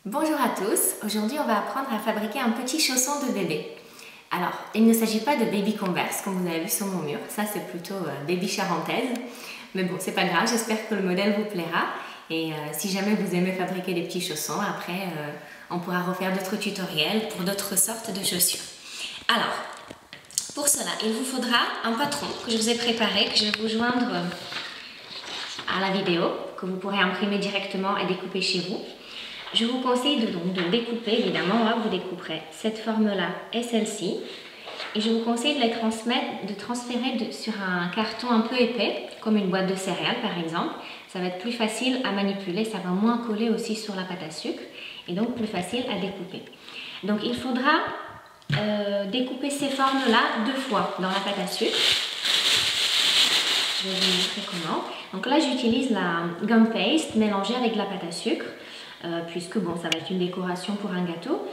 Bonjour à tous, aujourd'hui on va apprendre à fabriquer un petit chausson de bébé. Alors, il ne s'agit pas de baby Converse comme vous avez vu sur mon mur, ça c'est plutôt baby charentaise. Mais bon, c'est pas grave, j'espère que le modèle vous plaira. Et si jamais vous aimez fabriquer des petits chaussons, après on pourra refaire d'autres tutoriels pour d'autres sortes de chaussures. Alors, pour cela, il vous faudra un patron que je vous ai préparé, que je vais vous joindre à la vidéo, que vous pourrez imprimer directement et découper chez vous. Je vous conseille de découper, évidemment, là, vous découperez cette forme-là et celle-ci. Et je vous conseille de les transférer sur un carton un peu épais, comme une boîte de céréales par exemple. Ça va être plus facile à manipuler, ça va moins coller aussi sur la pâte à sucre et donc plus facile à découper. Donc il faudra découper ces formes-là 2 fois dans la pâte à sucre. Je vais vous montrer comment. Donc là j'utilise la gum paste mélangée avec de la pâte à sucre. Puisque bon, ça va être une décoration pour un gâteau.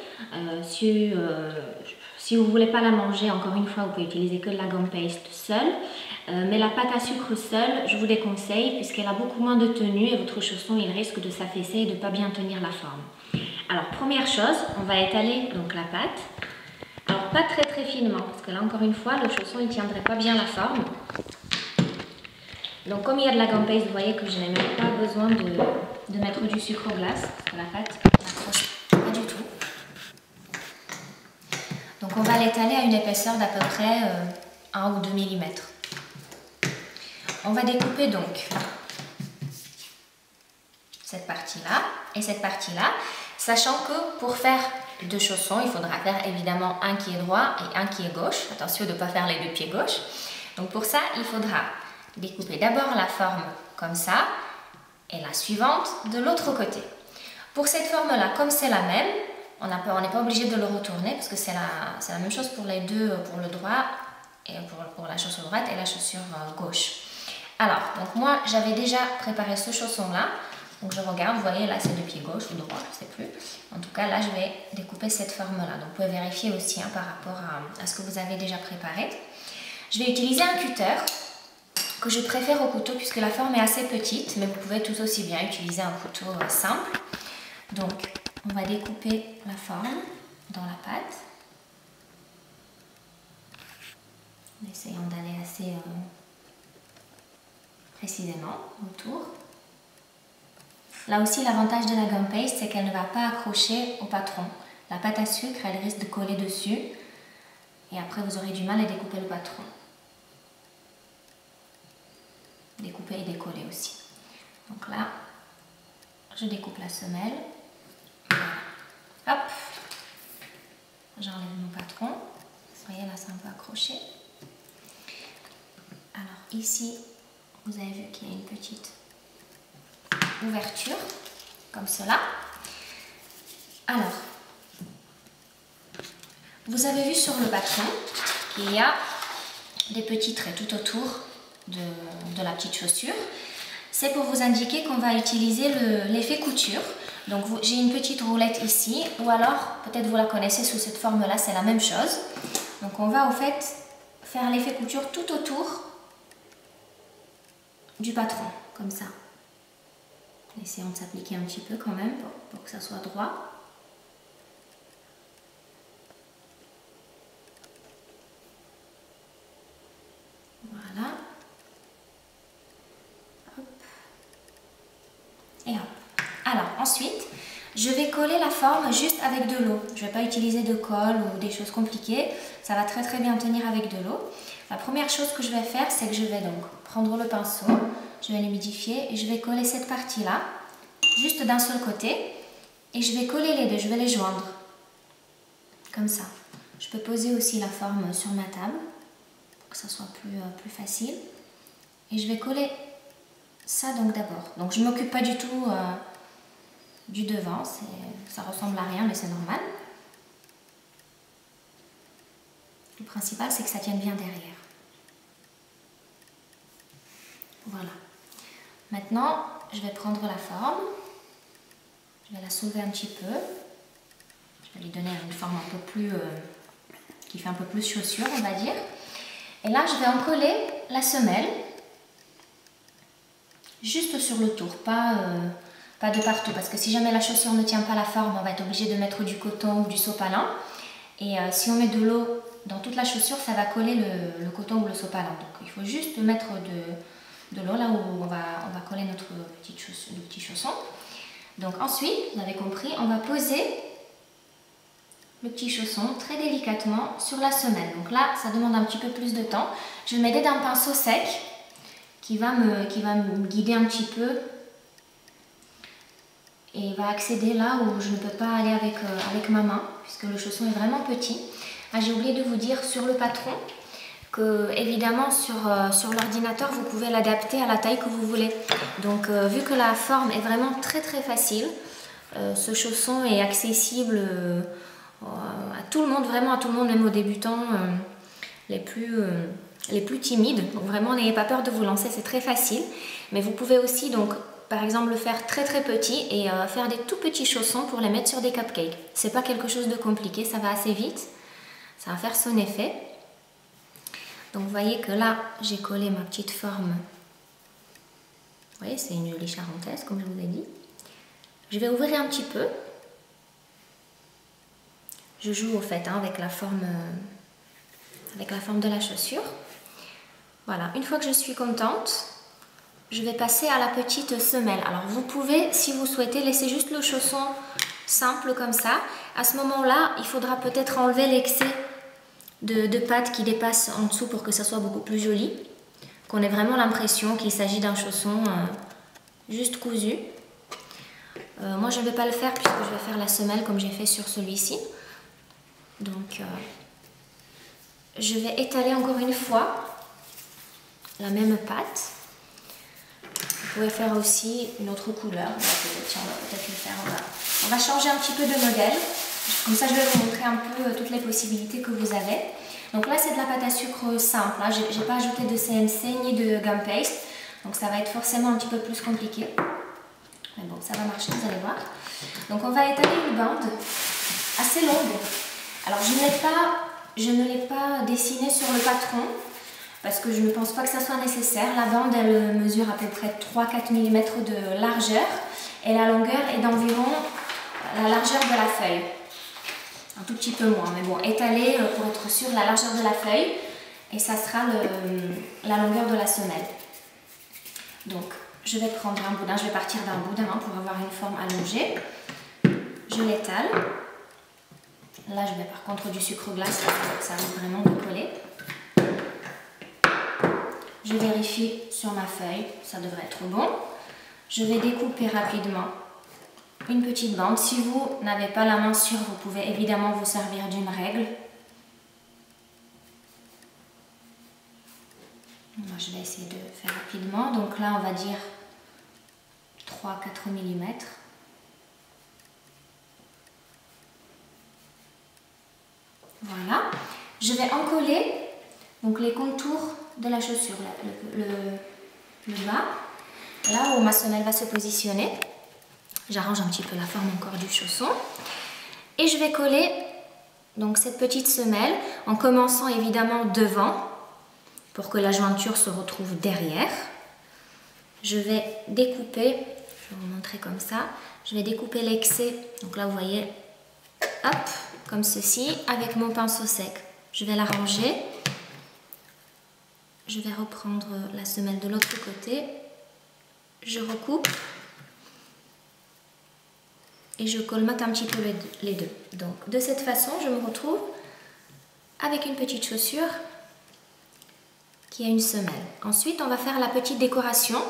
Si vous ne voulez pas la manger, encore une fois, vous pouvez utiliser que de la gum paste seule. Mais la pâte à sucre seule, je vous déconseille puisqu'elle a beaucoup moins de tenue et votre chausson, il risque de s'affaisser et de ne pas bien tenir la forme. Alors, première chose, on va étaler donc la pâte. Alors, pas très finement, parce que là, encore une fois, le chausson, il ne tiendrait pas bien la forme. Donc comme il y a de la gum paste, vous voyez que je n'ai même pas besoin de mettre du sucre glace, parce que la pâte n'accroche pas du tout. Donc on va l'étaler à une épaisseur d'à peu près 1 ou 2 mm. On va découper donc cette partie-là et cette partie-là, sachant que pour faire 2 chaussons, il faudra faire évidemment un qui est droit et un qui est gauche. Attention de ne pas faire les 2 pieds gauche. Donc pour ça, il faudra découper d'abord la forme comme ça et la suivante de l'autre côté. Pour cette forme-là, comme c'est la même, on n'est pas obligé de le retourner parce que c'est la même chose pour les deux, pour le droit et pour la chaussure droite et la chaussure gauche. Alors, donc moi j'avais déjà préparé ce chausson-là. Donc je regarde, vous voyez là c'est de pied gauche ou droit, je ne sais plus. En tout cas là je vais découper cette forme-là. Donc vous pouvez vérifier aussi par rapport à ce que vous avez déjà préparé. Je vais utiliser un cutter que je préfère au couteau puisque la forme est assez petite, mais vous pouvez tout aussi bien utiliser un couteau simple. Donc, on va découper la forme dans la pâte, en essayant d'aller assez précisément autour. Là aussi, l'avantage de la gum paste, c'est qu'elle ne va pas accrocher au patron. La pâte à sucre, elle risque de coller dessus, et après vous aurez du mal à découper le patron. Découper et décoller aussi. Donc là, je découpe la semelle. Voilà. Hop, j'enlève mon patron. Vous voyez là, c'est un peu accroché. Alors ici, vous avez vu qu'il y a une petite ouverture, comme cela. Alors, vous avez vu sur le patron qu'il y a des petits traits tout autour de la petite chaussure. C'est pour vous indiquer qu'on va utiliser l'effet couture. Donc j'ai une petite roulette ici, ou alors peut-être vous la connaissez sous cette forme là, c'est la même chose. Donc on va au fait faire l'effet couture tout autour du patron, comme ça. Essayons de s'appliquer un petit peu quand même pour que ça soit droit. Voilà. Et hop. Alors ensuite, je vais coller la forme juste avec de l'eau. Je ne vais pas utiliser de colle ou des choses compliquées. Ça va très bien tenir avec de l'eau. La première chose que je vais faire, c'est que je vais donc prendre le pinceau, je vais l'humidifier et je vais coller cette partie-là, juste d'un seul côté. Et je vais coller les deux, je vais les joindre. Comme ça. Je peux poser aussi la forme sur ma table pour que ça soit plus facile. Et je vais coller ça donc d'abord. Donc je ne m'occupe pas du tout du devant, ça ressemble à rien mais c'est normal. Le principal c'est que ça tienne bien derrière. Voilà. Maintenant je vais prendre la forme, je vais la soulever un petit peu, je vais lui donner une forme un peu plus, qui fait un peu plus chaussure on va dire. Et là je vais en coller la semelle. Juste sur le tour, pas pas de partout, parce que si jamais la chaussure ne tient pas la forme, on va être obligé de mettre du coton ou du sopalin. Et si on met de l'eau dans toute la chaussure, ça va coller le coton ou le sopalin. Donc il faut juste mettre de l'eau là où on va coller notre petit chausson. Donc ensuite, vous avez compris, on va poser le petit chausson très délicatement sur la semelle. Donc là, ça demande un petit peu plus de temps. Je vais m'aider d'un pinceau sec qui va me guider un petit peu et va accéder là où je ne peux pas aller avec ma main, puisque le chausson est vraiment petit. Ah, j'ai oublié de vous dire sur le patron que évidemment sur l'ordinateur vous pouvez l'adapter à la taille que vous voulez. Donc vu que la forme est vraiment très facile, ce chausson est accessible à tout le monde, vraiment à tout le monde, même aux débutants les plus timides. Donc vraiment n'ayez pas peur de vous lancer, c'est très facile. Mais vous pouvez aussi donc par exemple le faire très petit et faire des tout petits chaussons pour les mettre sur des cupcakes. C'est pas quelque chose de compliqué, ça va assez vite, ça va faire son effet. Donc vous voyez que là j'ai collé ma petite forme. Vous voyez, c'est une jolie charentaise comme je vous ai dit. Je vais ouvrir un petit peu. Je joue au fait avec la forme de la chaussure. Voilà, une fois que je suis contente, je vais passer à la petite semelle. Alors vous pouvez, si vous souhaitez, laisser juste le chausson simple comme ça. À ce moment-là, il faudra peut-être enlever l'excès de pâte qui dépasse en dessous pour que ça soit beaucoup plus joli. Qu'on ait vraiment l'impression qu'il s'agit d'un chausson juste cousu. Moi je ne vais pas le faire puisque je vais faire la semelle comme j'ai fait sur celui-ci. Donc je vais étaler encore une fois la même pâte. Vous pouvez faire aussi une autre couleur. Tiens, on va peut-être le faire. On va changer un petit peu de modèle. Comme ça, je vais vous montrer un peu toutes les possibilités que vous avez. Donc là, c'est de la pâte à sucre simple. Hein. Je n'ai pas ajouté de CNC ni de gum paste. Donc ça va être forcément un petit peu plus compliqué. Mais bon, ça va marcher, vous allez voir. Donc on va étaler une bande assez longue. Alors je ne l'ai pas dessinée sur le patron, parce que je ne pense pas que ça soit nécessaire. La bande, elle mesure à peu près 3-4 mm de largeur et la longueur est d'environ la largeur de la feuille. Un tout petit peu moins, mais bon, étaler pour être sûr la largeur de la feuille et ça sera la longueur de la semelle. Donc, je vais prendre un boudin, je vais partir d'un boudin pour avoir une forme allongée. Je l'étale. Là, je mets par contre du sucre glace, ça va vraiment de coller. Je vérifie sur ma feuille, ça devrait être bon. Je vais découper rapidement une petite bande. Si vous n'avez pas la main sûre, vous pouvez évidemment vous servir d'une règle. Moi, je vais essayer de faire rapidement. Donc là, on va dire 3-4 mm. Voilà. Je vais encoller donc les contours de la chaussure, le bas, là où ma semelle va se positionner. J'arrange un petit peu la forme encore du chausson. Et je vais coller donc cette petite semelle en commençant évidemment devant pour que la jointure se retrouve derrière. Je vais découper, je vais vous montrer comme ça, je vais découper l'excès, donc là vous voyez, hop, comme ceci, avec mon pinceau sec. Je vais l'arranger. Je vais reprendre la semelle de l'autre côté. Je recoupe. Et je colmate un petit peu les deux. Donc de cette façon, je me retrouve avec une petite chaussure qui a une semelle. Ensuite, on va faire la petite décoration.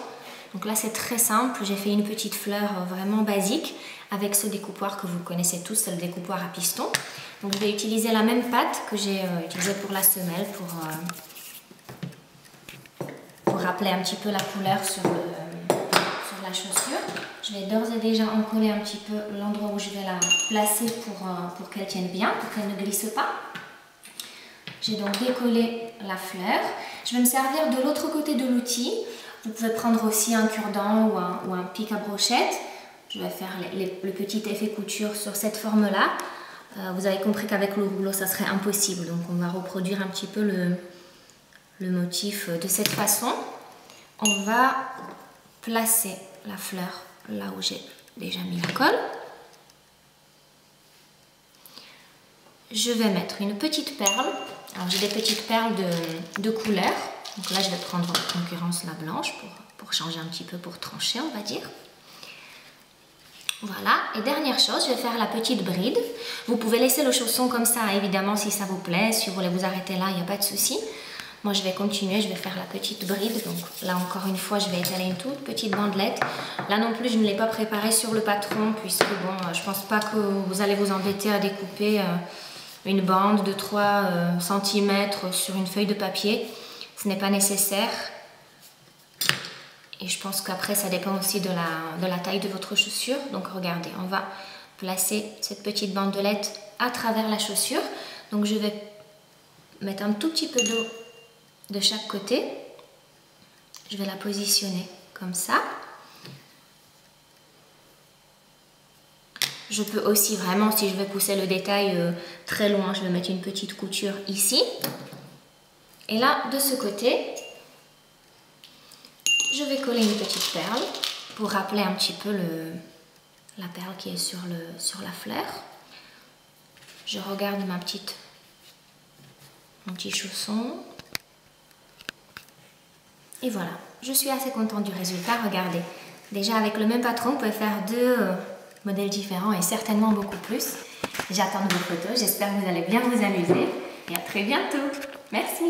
Donc là, c'est très simple. J'ai fait une petite fleur vraiment basique avec ce découpoir que vous connaissez tous, c'est le découpoir à piston. Donc je vais utiliser la même pâte que j'ai utilisée pour la semelle pour rappeler un petit peu la couleur sur la chaussure. Je vais d'ores et déjà en coller un petit peu l'endroit où je vais la placer pour qu'elle tienne bien, pour qu'elle ne glisse pas. J'ai donc décollé la fleur. Je vais me servir de l'autre côté de l'outil. Vous pouvez prendre aussi un cure-dent ou un pic à brochette. Je vais faire le petit effet couture sur cette forme-là. Vous avez compris qu'avec le rouleau, ça serait impossible. Donc on va reproduire un petit peu le motif de cette façon. On va placer la fleur là où j'ai déjà mis la colle. Je vais mettre une petite perle. Alors j'ai des petites perles de couleur. Donc là je vais prendre en l'occurrence la blanche pour changer un petit peu, pour trancher on va dire. Voilà, et dernière chose, je vais faire la petite bride. Vous pouvez laisser le chausson comme ça, évidemment, si ça vous plaît. Si vous voulez vous arrêter là, il n'y a pas de souci. Moi, je vais continuer, je vais faire la petite bride. Donc là, encore une fois, je vais étaler une toute petite bandelette. Là non plus, je ne l'ai pas préparée sur le patron, puisque bon, je pense pas que vous allez vous embêter à découper une bande de 3 cm sur une feuille de papier. Ce n'est pas nécessaire. Et je pense qu'après, ça dépend aussi de la taille de votre chaussure. Donc regardez, on va placer cette petite bandelette à travers la chaussure. Donc je vais mettre un tout petit peu d'eau de chaque côté. Je vais la positionner comme ça. Je peux aussi vraiment, si je vais pousser le détail très loin, je vais mettre une petite couture ici. Et là, de ce côté, je vais coller une petite perle pour rappeler un petit peu la perle qui est sur la fleur. Je regarde mon petit chausson. Et voilà, je suis assez contente du résultat. Regardez, déjà avec le même patron, vous pouvez faire 2 modèles différents et certainement beaucoup plus. J'attends vos photos, j'espère que vous allez bien vous amuser et à très bientôt. Merci.